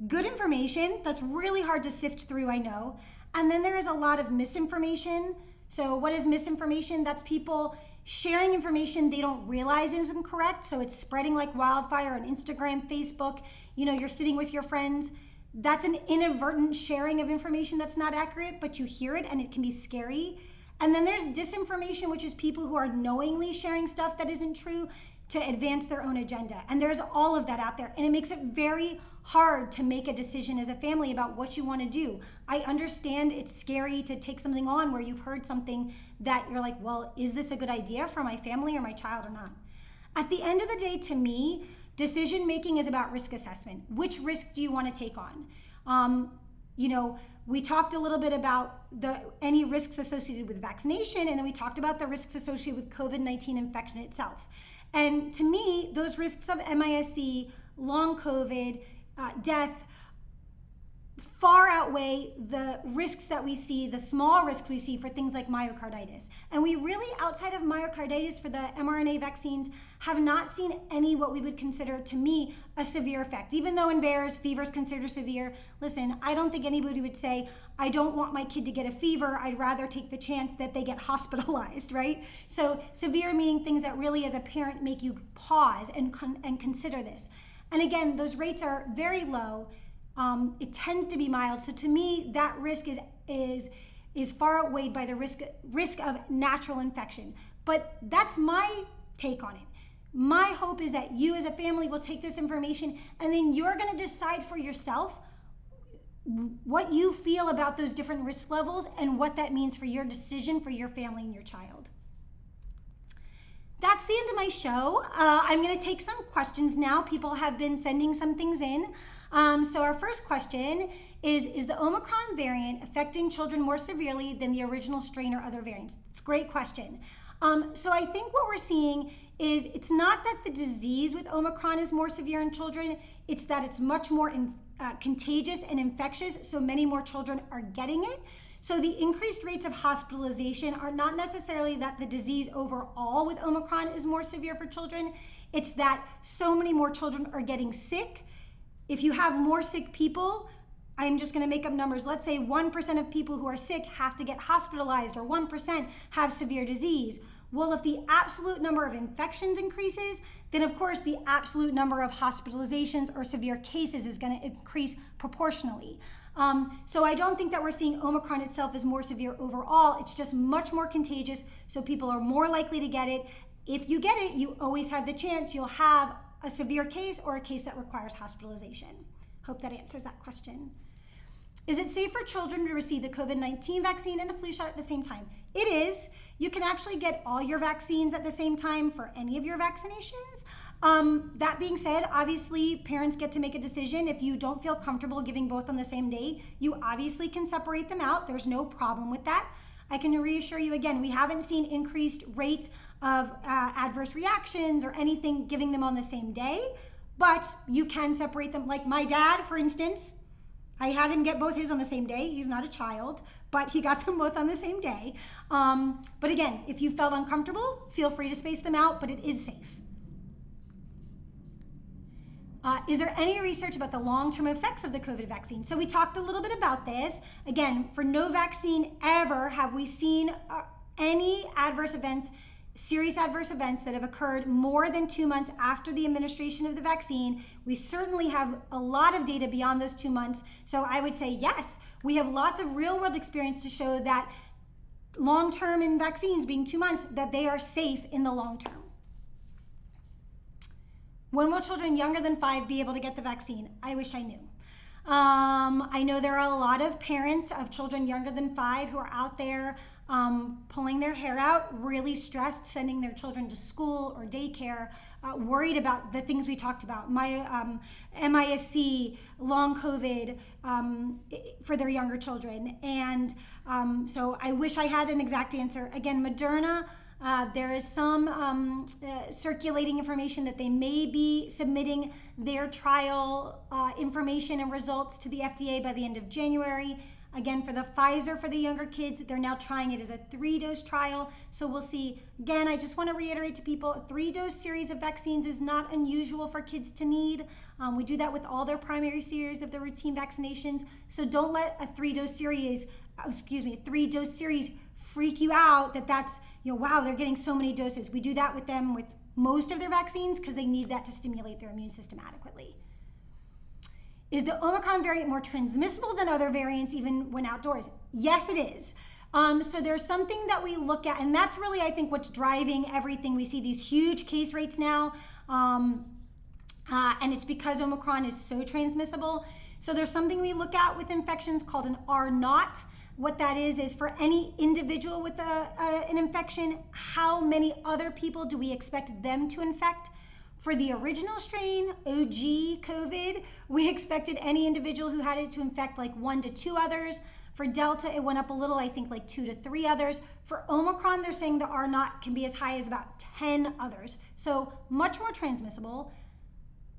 Good information that's really hard to sift through, I know. And then there is a lot of misinformation. So what is misinformation? That's people sharing information they don't realize is incorrect. So it's spreading like wildfire on Instagram, Facebook. You know, you're sitting with your friends. That's an inadvertent sharing of information that's not accurate, but you hear it and it can be scary. And then there's disinformation, which is people who are knowingly sharing stuff that isn't true to advance their own agenda. And there's all of that out there. And it makes it very hard to make a decision as a family about what you want to do. I understand it's scary to take something on where you've heard something that you're like, well, is this a good idea for my family or my child or not? At the end of the day, to me, decision making is about risk assessment. Which risk do you want to take on? We talked a little bit about any risks associated with vaccination, and then we talked about the risks associated with COVID-19 infection itself. And to me, those risks of MIS-C, long COVID, death, far outweigh the risks that we see, the small risks we see for things like myocarditis. And we really, outside of myocarditis for the mRNA vaccines, have not seen any what we would consider, to me, a severe effect. Even though in bears, fever is considered severe. Listen, I don't think anybody would say, I don't want my kid to get a fever. I'd rather take the chance that they get hospitalized, right? So severe meaning things that really, as a parent, make you pause and consider this. And again, those rates are very low. It tends to be mild. So to me, that risk is far outweighed by the risk of natural infection. But that's my take on it. My hope is that you as a family will take this information and then you're going to decide for yourself what you feel about those different risk levels and what that means for your decision for your family and your child. That's the end of my show. I'm going to take some questions now. People have been sending some things in. So our first question is the Omicron variant affecting children more severely than the original strain or other variants? It's a great question. So I think what we're seeing is it's not that the disease with Omicron is more severe in children, it's that it's much more contagious and infectious, so many more children are getting it. So the increased rates of hospitalization are not necessarily that the disease overall with Omicron is more severe for children, it's that so many more children are getting sick. If you have more sick people, I'm just going to make up numbers. Let's say 1% of people who are sick have to get hospitalized, or 1% have severe disease. Well, if the absolute number of infections increases, then of course the absolute number of hospitalizations or severe cases is going to increase proportionally. So I don't think that we're seeing Omicron itself as more severe overall. It's just much more contagious, so people are more likely to get it. If you get it, you always have the chance you'll have a severe case or a case that requires hospitalization. Hope that answers that question. Is it safe for children to receive the COVID-19 vaccine and the flu shot at the same time? It is. You can actually get all your vaccines at the same time for any of your vaccinations. That being said, obviously parents get to make a decision. If you don't feel comfortable giving both on the same day, you obviously can separate them out. There's no problem with that. I can reassure you again, we haven't seen increased rates of adverse reactions or anything giving them on the same day, but you can separate them. Like my dad, for instance, I had him get both his on the same day. He's not a child, but he got them both on the same day. But again, if you felt uncomfortable, feel free to space them out, but it is safe. Is there any research about the long-term effects of the COVID vaccine? So we talked a little bit about this. Again, for no vaccine ever have we seen any adverse events, serious adverse events that have occurred more than 2 months after the administration of the vaccine. We certainly have a lot of data beyond those 2 months. So I would say yes, we have lots of real-world experience to show that long-term in vaccines being 2 months, that they are safe in the long term. When will children younger than 5 be able to get the vaccine? I wish I knew. I know there are a lot of parents of children younger than 5 who are out there pulling their hair out, really stressed, sending their children to school or daycare, worried about the things we talked about, MIS-C, long COVID for their younger children. And so I wish I had an exact answer. Again, Moderna, there is some circulating information that they may be submitting their trial information and results to the FDA by the end of January. Again, for the Pfizer, for the younger kids, they're now trying it as a 3-dose trial. So we'll see. Again, I just want to reiterate to people, a 3-dose series of vaccines is not unusual for kids to need. We do that with all their primary series of the routine vaccinations. So don't let a 3-dose series, freak you out that's, wow, they're getting so many doses. We do that with them with most of their vaccines because they need that to stimulate their immune system adequately. Is the Omicron variant more transmissible than other variants even when outdoors? Yes, it is. So there's something that we look at, and that's really, I think, what's driving everything. We see these huge case rates now, and it's because Omicron is so transmissible. So there's something we look at with infections called an R0. What that is for any individual with an infection, how many other people do we expect them to infect? For the original strain, OG COVID, we expected any individual who had it to infect like 1 to 2 others. For Delta, it went up a little, I think like 2 to 3 others. For Omicron, they're saying the R0 can be as high as about 10 others. So much more transmissible.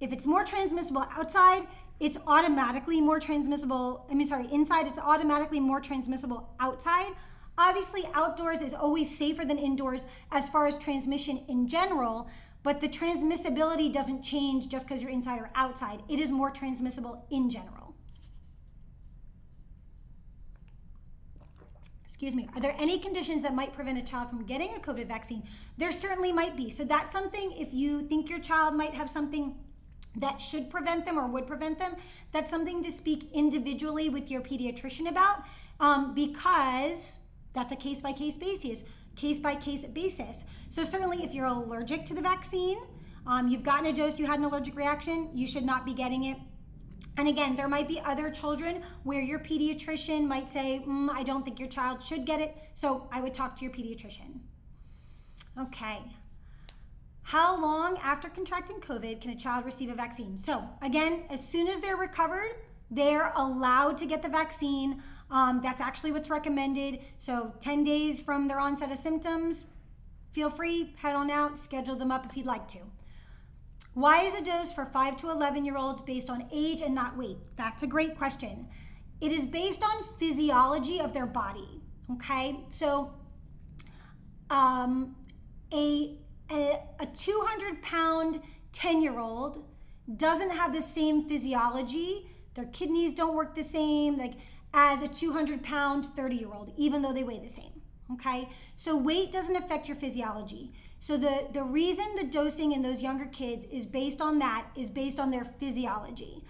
If it's more transmissible outside, it's automatically more transmissible. Inside, it's automatically more transmissible outside. Obviously, outdoors is always safer than indoors as far as transmission in general, but the transmissibility doesn't change just because you're inside or outside. It is more transmissible in general. Excuse me. Are there any conditions that might prevent a child from getting a COVID vaccine? There certainly might be. So that's something, if you think your child might have something that should prevent them or would prevent them, that's something to speak individually with your pediatrician about, because that's a case-by-case basis. So certainly if you're allergic to the vaccine, you've gotten a dose, you had an allergic reaction, you should not be getting it. And again, there might be other children where your pediatrician might say, I don't think your child should get it. So I would talk to your pediatrician. Okay. How long after contracting COVID can a child receive a vaccine? So again, as soon as they're recovered, they're allowed to get the vaccine. That's actually what's recommended. So 10 days from their onset of symptoms, feel free, head on out, schedule them up if you'd like to. Why is a dose for 5 to 11-year-olds based on age and not weight? That's a great question. It is based on physiology of their body, okay? So a 200-pound 10-year-old doesn't have the same physiology. Their kidneys don't work the same as a 200-pound 30-year-old, even though they weigh the same, okay? So weight doesn't affect your physiology. So the reason the dosing in those younger kids is based on their physiology.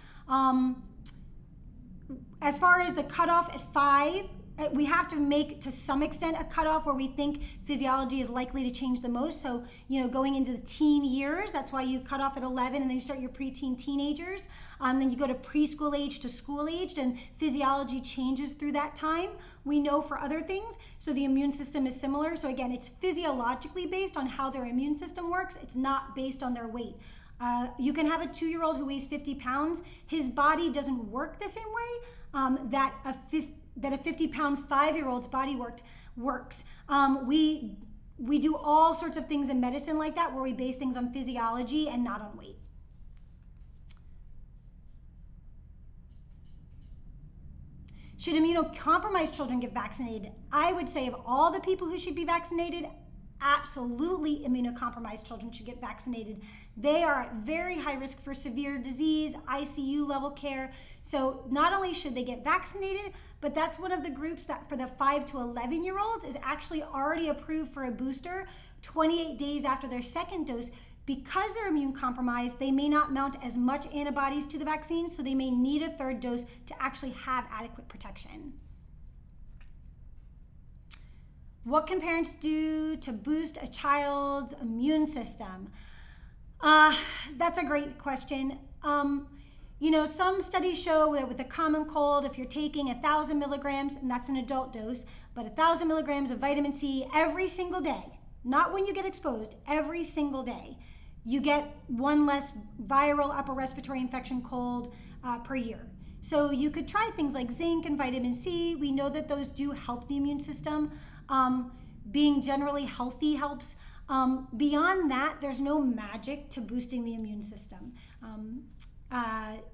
As far as the cutoff at 5, we have to make, to some extent, a cutoff where we think physiology is likely to change the most. So, going into the teen years, that's why you cut off at 11 and then you start your preteen teenagers. Then you go to preschool age to school age, and physiology changes through that time. We know for other things. So the immune system is similar. So again, it's physiologically based on how their immune system works. It's not based on their weight. You can have a 2-year-old who weighs 50 pounds. His body doesn't work the same way that a 50-pound 5-year-old's body works. We do all sorts of things in medicine like that, where we base things on physiology and not on weight. Should immunocompromised children get vaccinated? I would say of all the people who should be vaccinated, absolutely immunocompromised children should get vaccinated. They are at very high risk for severe disease, ICU level care. So not only should they get vaccinated, but that's one of the groups that for the 5 to 11-year-olds is actually already approved for a booster 28 days after their second dose. Because they're immune compromised, they may not mount as much antibodies to the vaccine, so they may need a third dose to actually have adequate protection. What can parents do to boost a child's immune system? That's a great question. Some studies show that with a common cold, if you're taking 1,000 milligrams, and that's an adult dose, but 1,000 milligrams of vitamin C every single day, not when you get exposed, every single day, you get one less viral upper respiratory infection cold per year. So you could try things like zinc and vitamin C. We know that those do help the immune system. Being generally healthy helps. Beyond that, there's no magic to boosting the immune system.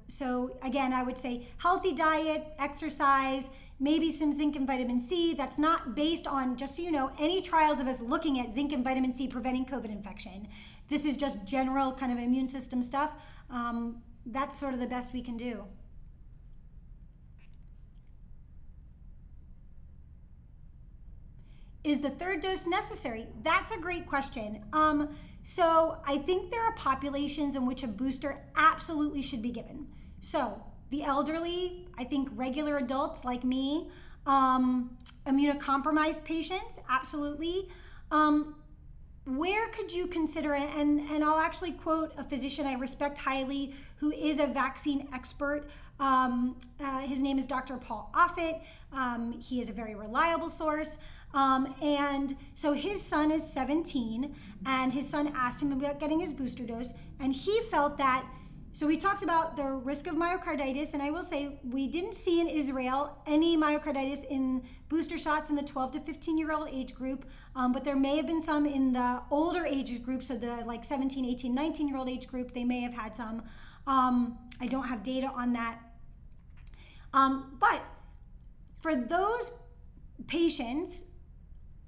So again, I would say healthy diet, exercise, maybe some zinc and vitamin C. That's not based on, just so you know, any trials of us looking at zinc and vitamin C preventing COVID infection. This is just general kind of immune system stuff. That's sort of the best we can do. Is the third dose necessary? That's a great question. So I think there are populations in which a booster absolutely should be given. So the elderly, I think regular adults like me, immunocompromised patients, absolutely. Where could you consider it? And I'll actually quote a physician I respect highly who is a vaccine expert. His name is Dr. Paul Offit. He is a very reliable source. And so his son is 17, and his son asked him about getting his booster dose, and he felt that, so we talked about the risk of myocarditis, and I will say we didn't see in Israel any myocarditis in booster shots in the 12 to 15-year-old age group, but there may have been some in the older age group, so the 17, 18, 19-year-old age group, they may have had some. I don't have data on that. But for those patients,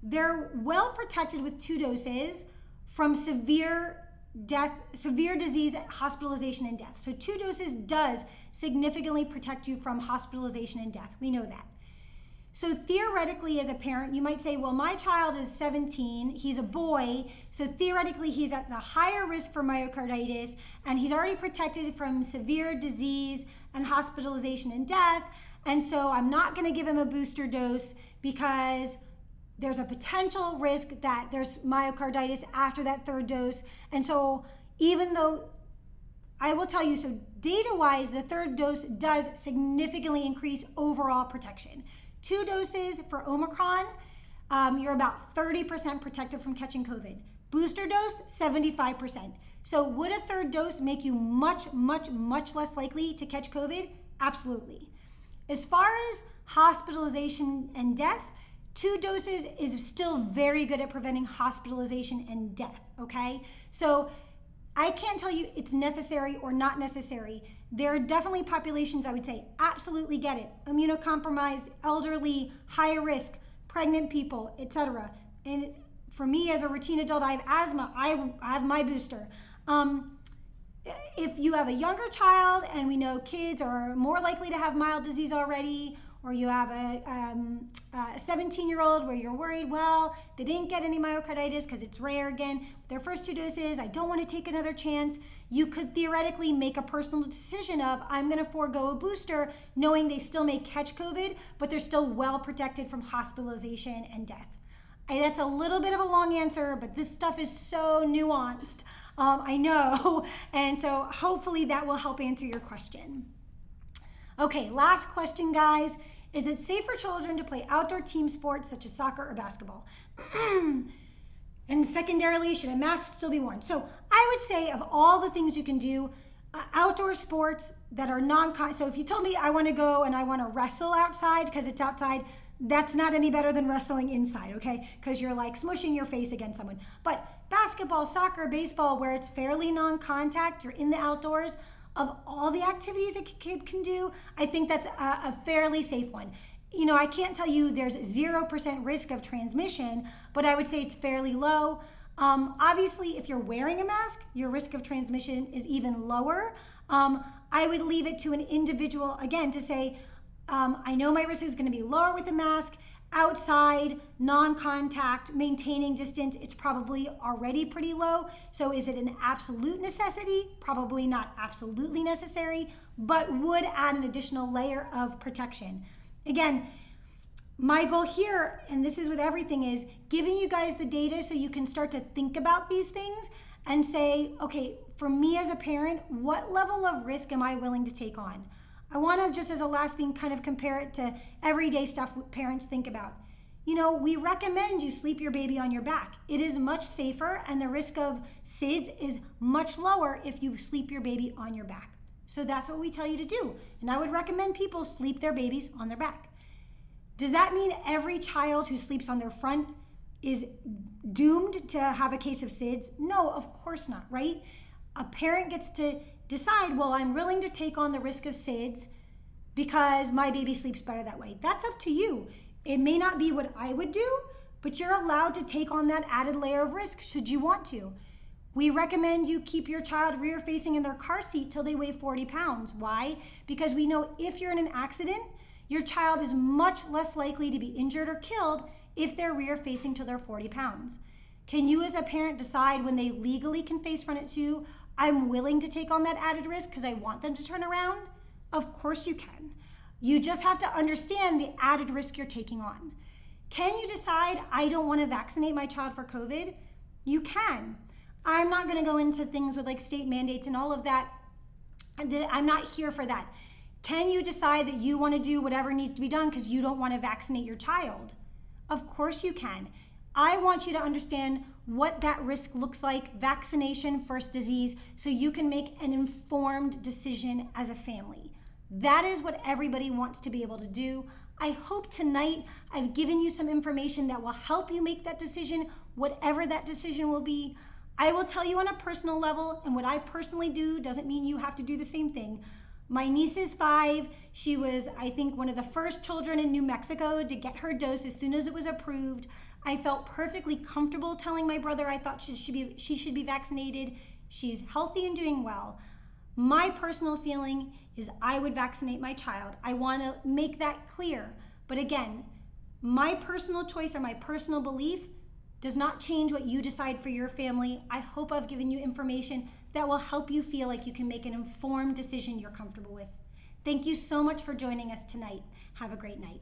they're well protected with 2 doses from severe disease, hospitalization, and death. So 2 doses does significantly protect you from hospitalization and death. We know that. So theoretically, as a parent, you might say, well, my child is 17, he's a boy, so theoretically he's at the higher risk for myocarditis, and he's already protected from severe disease and hospitalization and death, and so I'm not gonna give him a booster dose because there's a potential risk that there's myocarditis after that 3rd dose. And so even though, I will tell you, so data-wise, the 3rd dose does significantly increase overall protection. 2 doses for Omicron, you're about 30% protected from catching COVID. Booster dose, 75%. So would a 3rd dose make you much, much, much less likely to catch COVID? Absolutely. As far as hospitalization and death, 2 doses is still very good at preventing hospitalization and death, okay? So I can't tell you it's necessary or not necessary. There are definitely populations I would say absolutely get it. Immunocompromised, elderly, high risk, pregnant people, etc. And for me as a routine adult, I have asthma, I have my booster. If you have a younger child, and we know kids are more likely to have mild disease already, or you have a 17-year-old where you're worried, well, they didn't get any myocarditis because it's rare again. Their first 2 doses, I don't want to take another chance. You could theoretically make a personal decision of, I'm going to forego a booster, knowing they still may catch COVID, but they're still well protected from hospitalization and death. That's a little bit of a long answer, but this stuff is so nuanced. I know, and so hopefully that will help answer your question. Okay, last question, guys. Is it safe for children to play outdoor team sports such as soccer or basketball? And secondarily, should a mask still be worn? So I would say of all the things you can do, outdoor sports that are so if you told me I want to go and I want to wrestle outside because it's outside, that's not any better than wrestling inside, okay? Because you're like smushing your face against someone. But basketball, soccer, baseball, where it's fairly non-contact, you're in the outdoors, of all the activities a kid can do, I think that's a fairly safe one. You know, I can't tell you there's 0% risk of transmission, but I would say it's fairly low. Obviously, if you're wearing a mask, your risk of transmission is even lower. I would leave it to an individual, again, to say, I know my risk is going to be lower with a mask. Outside, non-contact, maintaining distance, it's probably already pretty low. So is it an absolute necessity? Probably not absolutely necessary, but would add an additional layer of protection. Again, my goal here, and this is with everything, is giving you guys the data so you can start to think about these things and say, okay, for me as a parent, what level of risk am I willing to take on? I want to, just as a last thing, kind of compare it to everyday stuff parents think about. You know, we recommend you sleep your baby on your back. It is much safer, and the risk of SIDS is much lower if you sleep your baby on your back. So that's what we tell you to do. And I would recommend people sleep their babies on their back. Does that mean every child who sleeps on their front is doomed to have a case of SIDS? No, of course not, right? A parent gets to decide, well, I'm willing to take on the risk of SIDS because my baby sleeps better that way. That's up to you. It may not be what I would do, but you're allowed to take on that added layer of risk should you want to. We recommend you keep your child rear facing in their car seat till they weigh 40 pounds. Why? Because we know if you're in an accident, your child is much less likely to be injured or killed if they're rear facing till they're 40 pounds. Can you as a parent decide when they legally can face front at 2, I'm willing to take on that added risk because I want them to turn around? Of course you can. You just have to understand the added risk you're taking on. Can you decide, I don't want to vaccinate my child for COVID? You can. I'm not going to go into things with like state mandates and all of that. I'm not here for that. Can you decide that you want to do whatever needs to be done because you don't want to vaccinate your child? Of course you can. I want you to understand what that risk looks like, vaccination, first disease, so you can make an informed decision as a family. That is what everybody wants to be able to do. I hope tonight I've given you some information that will help you make that decision, whatever that decision will be. I will tell you on a personal level, and what I personally do doesn't mean you have to do the same thing. My niece is 5. She was, I think, one of the first children in New Mexico to get her dose as soon as it was approved. I felt perfectly comfortable telling my brother I thought she should be vaccinated. She's healthy and doing well. My personal feeling is I would vaccinate my child. I want to make that clear. But again, my personal choice or my personal belief does not change what you decide for your family. I hope I've given you information that will help you feel like you can make an informed decision you're comfortable with. Thank you so much for joining us tonight. Have a great night.